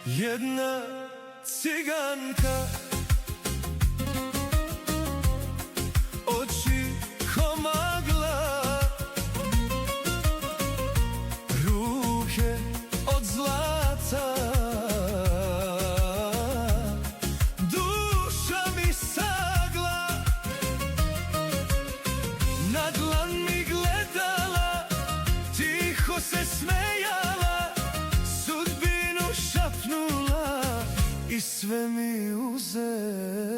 Jedna ciganka, oči ko magla, ruke od zlata, duša mi sagla, na dlan mi gledala, tiho se smejala, sudbinu šapnula i sve mi uzela.